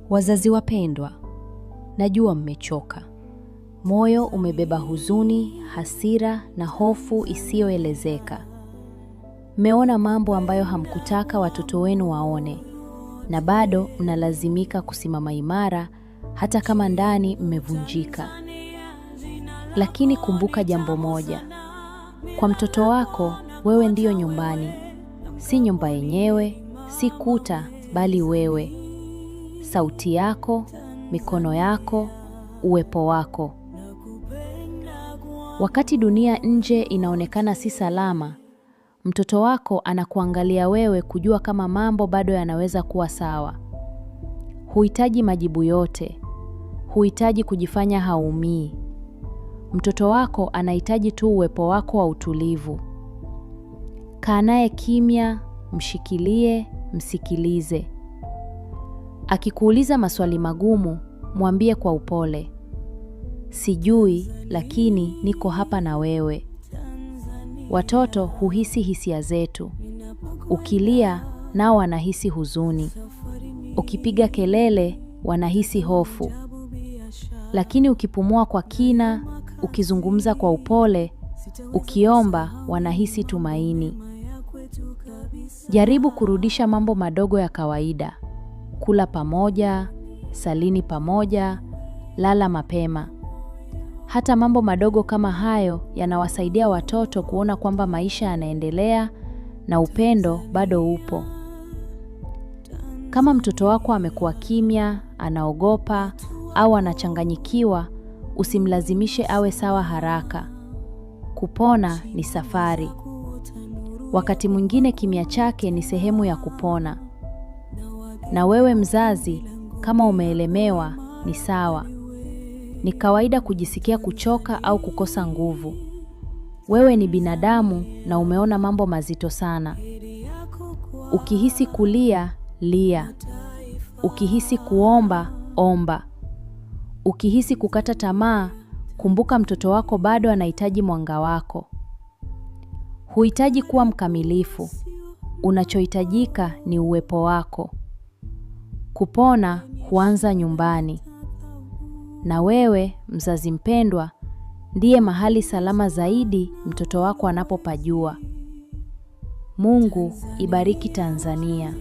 Wazazi wapendwa, najua mmechoka. Moyo umebeba huzuni, hasira na hofu isiyoelezeka. Mmeona mambo ambayo hamkutaka watoto wenu waone, na bado mnalazimika kusimama imara hata kama ndani mmevunjika. Lakini kumbuka jambo moja. Kwa mtoto wako, wewe ndiyo nyumbani. Si nyumba yenyewe, si kuta, bali wewe. Sauti yako, mikono yako, uwepo wako. Wakati dunia nje inaonekana si salama, mtoto wako anakuangalia wewe kujua kama mambo bado yanaweza kuwa sawa. Huhitaji majibu yote. Huhitaji kujifanya haumii. Mtoto wako anahitaji tu uwepo wako wa utulivu. Kaa naye kimya, mshikilie, msikilize. Akikuuliza maswali magumu, mwambie kwa upole. Sijui, lakini niko hapa na wewe. Watoto huhisi hisia zetu. Ukilia, nao wanahisi huzuni. Ukipiga kelele, wanahisi hofu. Lakini ukipumua kwa kina, ukizungumza kwa upole, ukiomba, wanahisi tumaini. Jaribu kurudisha mambo madogo ya kawaida. Kula pamoja, salini pamoja, lala mapema. Hata mambo madogo kama hayo yanawasaidia watoto kuona kwamba maisha yanaendelea na upendo bado upo. Kama mtoto wako amekuwa kimya, anaogopa au anachanganyikiwa, usimlazimishe awe sawa haraka. Kupona ni safari. Wakati mwingine kimya chake ni sehemu ya kupona. Na wewe mzazi, kama umeelemewa, ni sawa. Ni kawaida kujisikia kuchoka au kukosa nguvu. Wewe ni binadamu na umeona mambo mazito sana. Ukihisi kulia, lia. Ukihisi kuomba, omba. Ukihisi kukata tamaa, kumbuka mtoto wako bado anahitaji mwanga wako. Huhitaji kuwa mkamilifu. Unachohitajika ni uwepo wako. Kupona huanza nyumbani. Na wewe, mzazi mpendwa, ndiye mahali salama zaidi mtoto wako anapopajua. Mungu ibariki Tanzania.